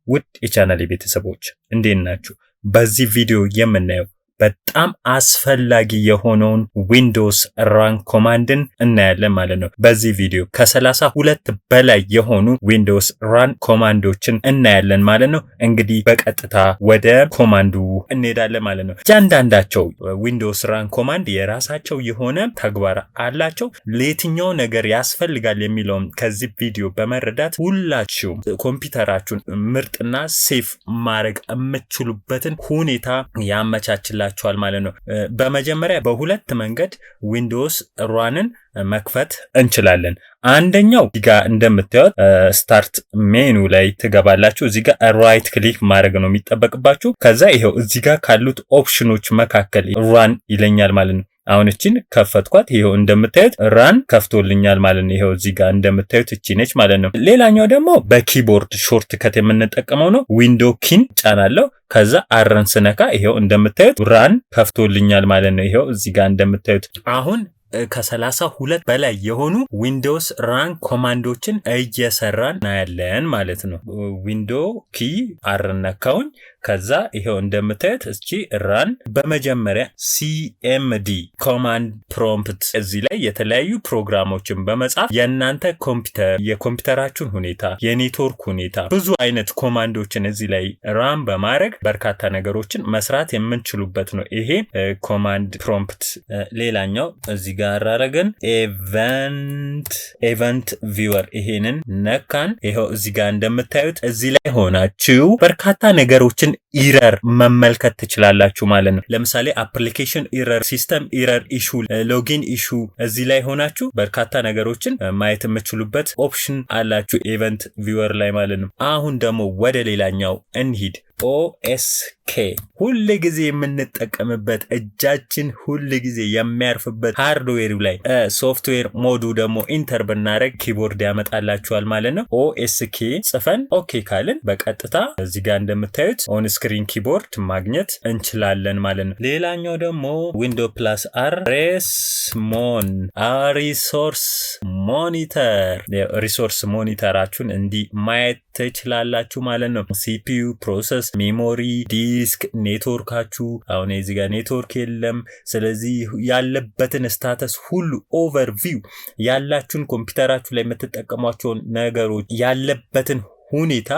ውድ የቻናሌ ቤተሰቦች እንዴት ናችሁ? በዚህ ቪዲዮ የምናየው በጣም አስፈላጊ የሆነውን ዊንዶውስ ራን ኮማንድን እናያለን ማለት ነው። በዚህ ቪዲዮ ከ32 በላይ የሆኑ ዊንዶውስ ራን ኮማንዶችን እናያለን ማለት ነው። እንግዲህ በቀጥታ ወደ ኮማንዱ እንሄዳለን ማለት ነው። እያንዳንዳቸው ዊንዶውስ ራን ኮማንድ የራሳቸው የሆነ ተግባር አላቸው። ለየትኛው ነገር ያስፈልጋል የሚለውን ከዚህ ቪዲዮ በመረዳት ሁላችሁም ኮምፒውተራችሁን ምርጥና ሴፍ ማድረግ የምትችሉበትን ሁኔታ ያመቻችላችኋል ማለት ነው። በመጀመሪያ በሁለት መንገድ ዊንዶውስ ራንን መክፈት እንችላለን። አንደኛው እዚህ ጋር እንደምታዩት ስታርት ሜኑ ላይ ትገባላችሁ። እዚህ ጋር ራይት ክሊክ ማድረግ ነው የሚጠበቅባችሁ። ከዛ ይሄው እዚህ ጋር ካሉት ኦፕሽኖች መካከል ራን ይለኛል ማለት ነው። አሁን እቺን ከፈትኳት። ይሄው እንደምታዩት ራን ከፍቶልኛል ማለት ነው። ይሄው እዚህ ጋር እንደምታዩት እቺ ነች ማለት ነው። ሌላኛው ደግሞ በኪቦርድ ሾርት ከት የምንጠቀመው ነው። ዊንዶ ኪን ጫናለው። ከዛ አረን ስነካ ይሄው እንደምታዩት ራን ከፍቶልኛል ማለት ነው። ይሄው እዚህ ጋር እንደምታዩት አሁን ከ32 በላይ የሆኑ ዊንዶውስ ራን ኮማንዶችን እየሰራን እናያለን ማለት ነው። ዊንዶ ኪ አርነካውኝ። ከዛ ይሄው እንደምታዩት እቺ ራን በመጀመሪያ ሲኤምዲ ኮማንድ ፕሮምፕት እዚህ ላይ የተለያዩ ፕሮግራሞችን በመጻፍ የእናንተ ኮምፒውተር የኮምፒውተራችሁን ሁኔታ የኔትወርክ ሁኔታ ብዙ አይነት ኮማንዶችን እዚህ ላይ ራን በማድረግ በርካታ ነገሮችን መስራት የምንችሉበት ነው ይሄ ኮማንድ ፕሮምፕት። ሌላኛው እዚህ ጋር አረገን ኤቨንት ቪወር ይሄንን ነካን። ይሄው እዚህ ጋር እንደምታዩት እዚህ ላይ ሆናችሁ በርካታ ነገሮችን ኢረር መመልከት ትችላላችሁ ማለት ነው። ለምሳሌ አፕሊኬሽን ኢረር፣ ሲስተም ኢረር፣ ኢሹ፣ ሎጊን ኢሹ እዚህ ላይ ሆናችሁ በርካታ ነገሮችን ማየት የምትችሉበት ኦፕሽን አላችሁ ኢቨንት ቪወር ላይ ማለት ነው። አሁን ደግሞ ወደ ሌላኛው እንሂድ። ኦኤስኬ ሁሉ ጊዜ የምንጠቀምበት እጃችን ሁሉ ጊዜ የሚያርፍበት ሃርድዌሩ ላይ ሶፍትዌር ሞዱ ደግሞ ኢንተር ብናረግ ኪቦርድ ያመጣላችኋል ማለት ነው። ኦኤስኬ ጽፈን ኦኬ ካልን በቀጥታ እዚህ ጋር እንደምታዩት ኦን ስክሪን ኪቦርድ ማግኘት እንችላለን ማለት ነው። ሌላኛው ደግሞ ዊንዶ ፕላስ አር ሬስሞን ሪሶርስ ሞኒተር ሪሶርስ ሞኒተራችሁን እንዲህ ማየት ትችላላችሁ ማለት ነው። ሲፒዩ፣ ፕሮሰስ፣ ሜሞሪ፣ ዲስክ፣ ኔትወርካችሁ አሁን እዚህ ጋር ኔትወርክ የለም። ስለዚህ ያለበትን ስታተስ ሁሉ ኦቨርቪው ያላችሁን ኮምፒውተራችሁ ላይ የምትጠቀሟቸውን ነገሮች ያለበትን ሁኔታ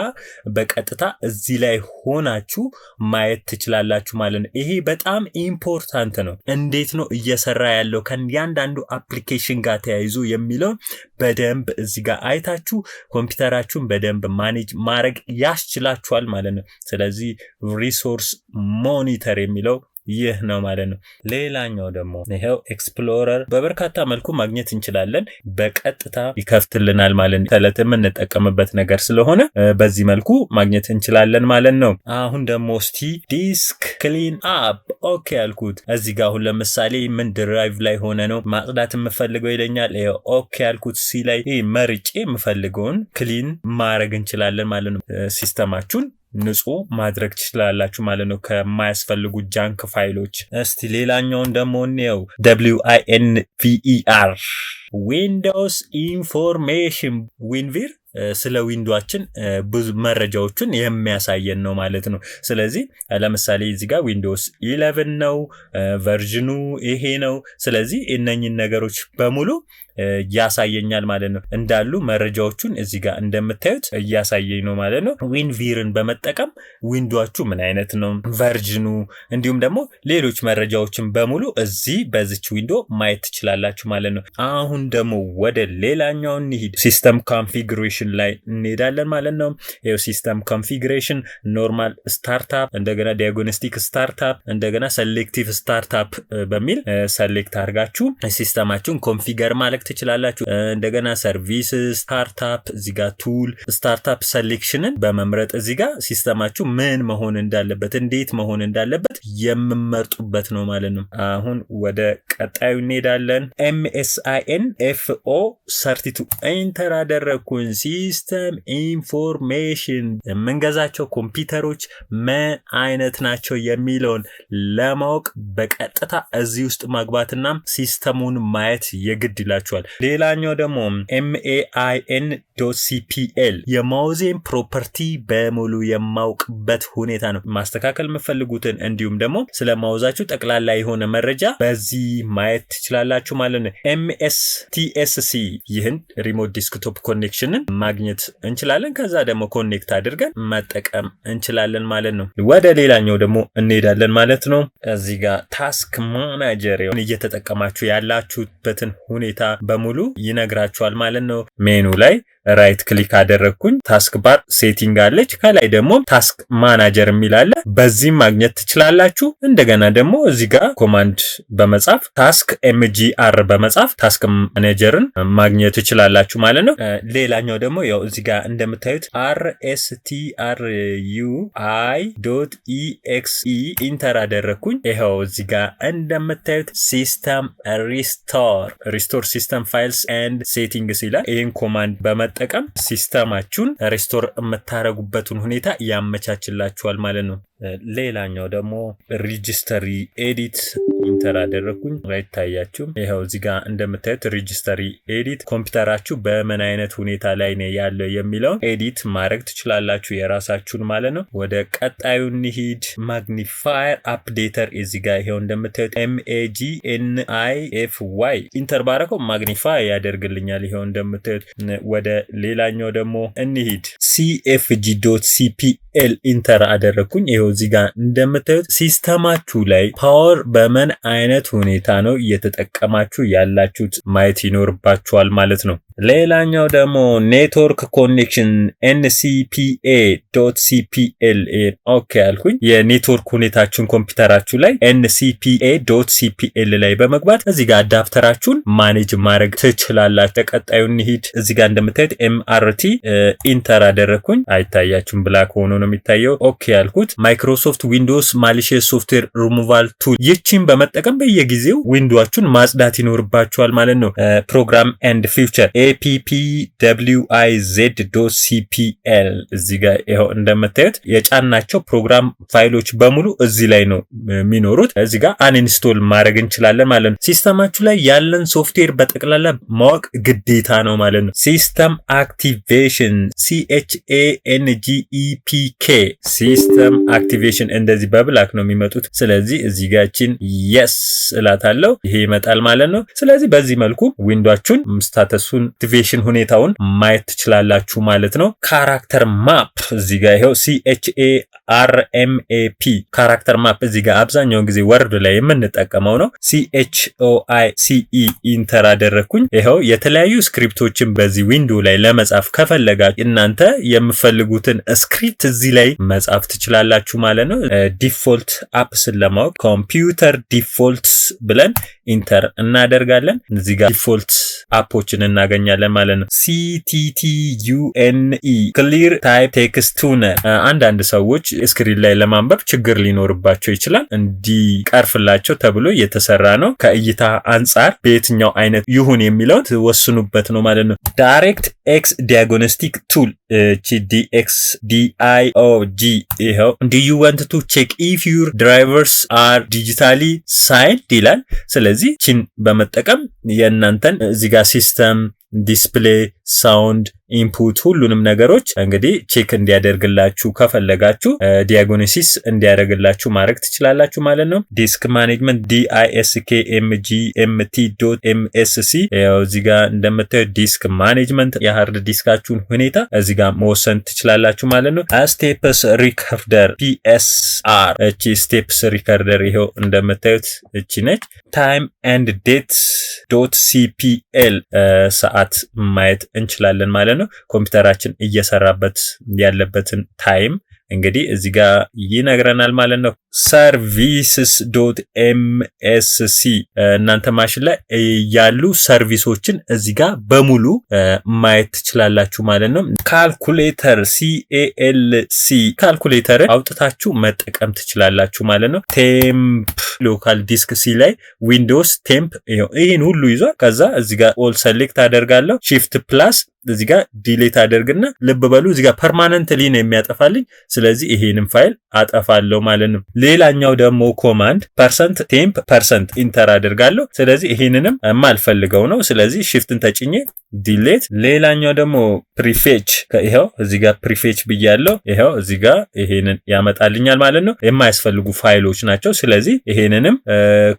በቀጥታ እዚህ ላይ ሆናችሁ ማየት ትችላላችሁ ማለት ነው። ይሄ በጣም ኢምፖርታንት ነው። እንዴት ነው እየሰራ ያለው ከእያንዳንዱ አፕሊኬሽን ጋር ተያይዞ የሚለው በደንብ እዚህ ጋር አይታችሁ ኮምፒውተራችሁን በደንብ ማኔጅ ማድረግ ያስችላችኋል ማለት ነው። ስለዚህ ሪሶርስ ሞኒተር የሚለው ይህ ነው ማለት ነው። ሌላኛው ደግሞ ይሄው ኤክስፕሎረር በበርካታ መልኩ ማግኘት እንችላለን። በቀጥታ ይከፍትልናል ማለት ነው። ተለት የምንጠቀምበት ነገር ስለሆነ በዚህ መልኩ ማግኘት እንችላለን ማለት ነው። አሁን ደግሞ እስቲ ዲስክ ክሊን አፕ ኦኬ አልኩት። እዚህ ጋር አሁን ለምሳሌ ምን ድራይቭ ላይ ሆነ ነው ማጽዳት የምፈልገው ይለኛል። ኦኬ አልኩት። ሲ ላይ መርጬ የምፈልገውን ክሊን ማድረግ እንችላለን ማለት ነው። ሲስተማችሁን ንጹህ ማድረግ ትችላላችሁ ማለት ነው ከማያስፈልጉ ጃንክ ፋይሎች። እስቲ ሌላኛውን ደግሞ ነው WINVER ዊንዶውስ ኢንፎርሜሽን ዊንቪር ስለ ዊንዶዋችን ብዙ መረጃዎችን የሚያሳየን ነው ማለት ነው። ስለዚህ ለምሳሌ እዚህ ጋር ዊንዶውስ 11 ነው ቨርዥኑ ይሄ ነው። ስለዚህ እነኚህን ነገሮች በሙሉ ያሳየኛል ማለት ነው። እንዳሉ መረጃዎቹን እዚህ ጋር እንደምታዩት እያሳየኝ ነው ማለት ነው። ዊንቪርን በመጠቀም ዊንዶዋችሁ ምን አይነት ነው ቨርዥኑ፣ እንዲሁም ደግሞ ሌሎች መረጃዎችን በሙሉ እዚህ በዚች ዊንዶ ማየት ትችላላችሁ ማለት ነው። አሁን ደግሞ ወደ ሌላኛው እንሂድ። ሲስተም ኮንፊግሬሽን ላይ እንሄዳለን ማለት ነው። ይሄው ሲስተም ኮንፊግሬሽን ኖርማል ስታርታፕ፣ እንደገና ዲያግኖስቲክ ስታርታፕ፣ እንደገና ሴሌክቲቭ ስታርታፕ በሚል ሴሌክት አድርጋችሁ ሲስተማችሁን ኮንፊገር ማለት ትችላላችሁ። እንደገና ሰርቪስ ስታርታፕ እዚህ ጋር ቱል ስታርታፕ ሴሌክሽንን በመምረጥ እዚህ ጋር ሲስተማችሁ ምን መሆን እንዳለበት እንዴት መሆን እንዳለበት የምመርጡበት ነው ማለት ነው። አሁን ወደ ቀጣዩ እንሄዳለን። MSIN FO 32 ኢንተር አደረኩኝ። ሲስተም ኢንፎርሜሽን የምንገዛቸው ኮምፒውተሮች ምን አይነት ናቸው የሚለውን ለማወቅ በቀጥታ እዚህ ውስጥ ማግባትና ሲስተሙን ማየት የግድ ይላችኋል ይነግራችኋል። ሌላኛው ደግሞ main.cpl የማውዜን ፕሮፐርቲ በሙሉ የማውቅበት ሁኔታ ነው። ማስተካከል የምፈልጉትን እንዲሁም ደግሞ ስለ ማውዛችሁ ጠቅላላ የሆነ መረጃ በዚህ ማየት ትችላላችሁ ማለት ነው። MSTSC ይህን ሪሞት ዲስክቶፕ ኮኔክሽንን ማግኘት እንችላለን። ከዛ ደግሞ ኮኔክት አድርገን መጠቀም እንችላለን ማለት ነው። ወደ ሌላኛው ደግሞ እንሄዳለን ማለት ነው። እዚህ ጋር ታስክ ማናጀር እየተጠቀማችሁ ያላችሁበትን ሁኔታ በሙሉ ይነግራችኋል ማለት ነው። ሜኑ ላይ ራይት ክሊክ አደረግኩኝ። ታስክ ባር ሴቲንግ አለች። ከላይ ደግሞ ታስክ ማናጀር የሚል አለ። በዚህም ማግኘት ትችላላችሁ። እንደገና ደግሞ እዚህ ጋር ኮማንድ በመጻፍ ታስክ MGR በመጻፍ ታስክ ማናጀርን ማግኘት ትችላላችሁ ማለት ነው። ሌላኛው ደግሞ ያው እዚህ ጋር እንደምታዩት rstrui.exe ኢንተር አደረግኩኝ። ይኸው እዚህ ጋር እንደምታዩት ሲስተም ሪስቶር ሲስተም ፋይልስ ኤንድ ሴቲንግስ ይላል። ይህን ኮማንድ በመጠቀም ሲስተማችሁን ሪስቶር የምታረጉበትን ሁኔታ ያመቻችላችኋል ማለት ነው። ሌላኛው ደግሞ ሬጂስተሪ ኤዲት ኢንተር አደረኩኝ። አይታያችሁም? ይሄው እዚህ ጋር እንደምታዩት ሬጂስተሪ ኤዲት ኮምፒውተራችሁ በምን አይነት ሁኔታ ላይ ነው ያለው የሚለውን ኤዲት ማድረግ ትችላላችሁ የራሳችሁን ማለት ነው። ወደ ቀጣዩ እንሂድ። ማግኒፋየር አፕዴተር እዚህ ጋር ይሄው እንደምታዩት MAGNIFY ኢንተር ባረከው ማግኒፋይ ያደርግልኛል። ይሄው እንደምታዩት ወደ ሌላኛው ደግሞ እንሂድ። CFG.CPL ኢንተር አደረኩኝ። ይሄው እዚህ ጋር እንደምታዩት ሲስተማችሁ ላይ ፓወር በምን አይነት ሁኔታ ነው እየተጠቀማችሁ ያላችሁት ማየት ይኖርባችኋል ማለት ነው። ሌላኛው ደግሞ ኔትወርክ ኮኔክሽን NCPA.CPL ኦኬ አልኩኝ። የኔትወርክ ሁኔታችሁን ኮምፒውተራችሁ ላይ NCPA.CPL ላይ በመግባት እዚህ ጋር አዳፕተራችሁን ማኔጅ ማድረግ ትችላላችሁ። ተቀጣዩ እንሂድ። እዚህ ጋር እንደምታዩት MRT ኢንተር አደረኩኝ። አይታያችሁም? ብላክ ሆኖ ነው የሚታየው። ኦኬ አልኩት። ማይክሮሶፍት ዊንዶውስ ማሊሺየስ ሶፍትዌር ሪሙቫል ቱል ይቺን በመጠቀም በየጊዜው ዊንዶዋችሁን ማጽዳት ይኖርባችኋል ማለት ነው። ፕሮግራም ኤንድ ፊውቸር APPWIZ.CPL እዚህ ጋር ይሄው እንደምታዩት የጫናቸው ፕሮግራም ፋይሎች በሙሉ እዚህ ላይ ነው የሚኖሩት። እዚህ ጋር አንኢንስቶል ማድረግ እንችላለን ማለት ነው። ሲስተማችሁ ላይ ያለን ሶፍትዌር በጠቅላላ ማወቅ ግዴታ ነው ማለት ነው። ሲስተም አክቲቬሽን CHANGEPK ሲስተም አክቲቬሽን እንደዚህ በብላክ ነው የሚመጡት። ስለዚህ እዚህ ጋችን የስ እላታለሁ፣ ይሄ ይመጣል ማለት ነው። ስለዚህ በዚህ መልኩ ዊንዶዋችሁን ስታተሱን አክቲቬሽን ሁኔታውን ማየት ትችላላችሁ ማለት ነው። ካራክተር ማፕ እዚህ ጋር ይሄው CHARMAP ካራክተር ማፕ እዚህ ጋር አብዛኛውን ጊዜ ወርድ ላይ የምንጠቀመው ነው። CHOICE ኢንተር አደረኩኝ። ይሄው የተለያዩ ስክሪፕቶችን በዚህ ዊንዶ ላይ ለመጻፍ ከፈለጋችሁ እናንተ የምፈልጉትን ስክሪፕት እዚህ ላይ መጻፍ ትችላላችሁ ማለት ነው። ዲፎልት አፕስን ለማወቅ ኮምፒውተር ዲፎልትስ ብለን ኢንተር እናደርጋለን። እዚህ ጋር ዲፎልት አፖችን እናገኛለን ማለት ነው። CTTUNE ክሊር ታይፕ ቴክስት ቱነር አንዳንድ ሰዎች ስክሪን ላይ ለማንበብ ችግር ሊኖርባቸው ይችላል። እንዲቀርፍላቸው ተብሎ የተሰራ ነው። ከእይታ አንጻር በየትኛው አይነት ይሁን የሚለውን ትወስኑበት ነው ማለት ነው። ዳይሬክት ኤክስ ዲያግኖስቲክ ቱል DXDIOG ይሄው do you want to check if your drivers are digitally signed ይላል። ስለዚህ ቺን በመጠቀም የእናንተን እዚህ ጋር ሲስተም ዲስፕሌይ ሳውንድ ኢንፑት ሁሉንም ነገሮች እንግዲህ ቼክ እንዲያደርግላችሁ ከፈለጋችሁ ዲያግኖሲስ እንዲያደርግላችሁ ማድረግ ትችላላችሁ ማለት ነው። ዲስክ ማኔጅመንት DISKMGMT.MSC ያው እዚህ ጋር እንደምታዩት ዲስክ ማኔጅመንት የሃርድ ዲስካችሁን ሁኔታ እዚህ ጋር መወሰን ትችላላችሁ ማለት ነው። ስቴፕስ ሪከርደር PSR እቺ ስቴፕስ ሪከርደር ይሄው እንደምታዩት እቺ ነች። ታይም ኤንድ ዴት .CPL ሰዓት ማየት እንችላለን ማለት ነው። ኮምፒውተራችን እየሰራበት ያለበትን ታይም እንግዲህ እዚህ ጋር ይነግረናል ማለት ነው። services.msc እናንተ ማሽን ላይ ያሉ ሰርቪሶችን እዚህ ጋር በሙሉ ማየት ትችላላችሁ ማለት ነው። ካልኩሌተር CALC ካልኩሌተርን አውጥታችሁ መጠቀም ትችላላችሁ ማለት ነው። ቴምፕ ሎካል ዲስክ ሲ ላይ ዊንዶውስ ቴምፕ ይሄን ሁሉ ይዟል። ከዛ እዚህ ጋር ኦል ሰሌክት አደርጋለሁ shift ፕላስ እዚህ ጋር ዲሌት አደርግና ልብ በሉ እዚህ ጋር ፐርማነንትሊ ነው የሚያጠፋልኝ። ስለዚህ ይሄንን ፋይል አጠፋለሁ ማለት ነው። ሌላኛው ደግሞ ኮማንድ %temp% ኢንተር አደርጋለሁ። ስለዚህ ይሄንንም የማልፈልገው ነው። ስለዚህ shiftን ተጭኜ ዲሌት። ሌላኛው ደግሞ ፕሪፌች ይሄው እዚህ ጋር ፕሪፌች ብያለሁ። ይሄው እዚህ ጋር ይሄንን ያመጣልኛል ማለት ነው። የማያስፈልጉ ፋይሎች ናቸው። ስለዚህ ይሄንንም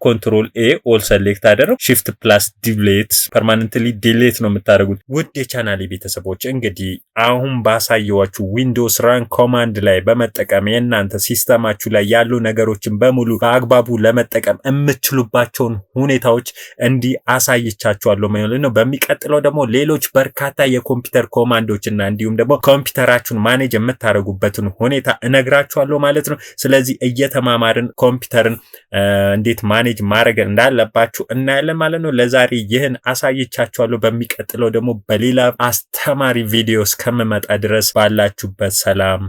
ኮንትሮል ኤ ኦል ሰሌክት አደረው shift ፕላስ ዲሌት ፐርማነንትሊ ዲሌት ነው የምታደርጉት። ውድ የቻናሌ ቤተሰቦች እንግዲህ አሁን ባሳየዋችሁ ዊንዶውስ ራን ኮማንድ ላይ በመጠቀም የእናንተ ሲስተማችሁ ላይ ያሉ ነገሮችን በሙሉ በአግባቡ ለመጠቀም የምትችሉባቸውን ሁኔታዎች እንዲህ አሳይቻችኋለሁ ማለት ነው። በሚቀጥለው ደግሞ ሌሎች በርካታ የኮምፒውተር ኮማንዶችና እንዲሁም ደግሞ ኮምፒውተራችሁን ማኔጅ የምታደርጉበትን ሁኔታ እነግራችኋለሁ ማለት ነው። ስለዚህ እየተማማርን ኮምፒውተርን እንዴት ማኔጅ ማድረግ እንዳለባችሁ እናያለን ማለት ነው። ለዛሬ ይህን አሳይቻችኋለሁ። በሚቀጥለው ደግሞ በሌላ አስተማሪ ቪዲዮ እስከምመጣ ድረስ ባላችሁበት ሰላም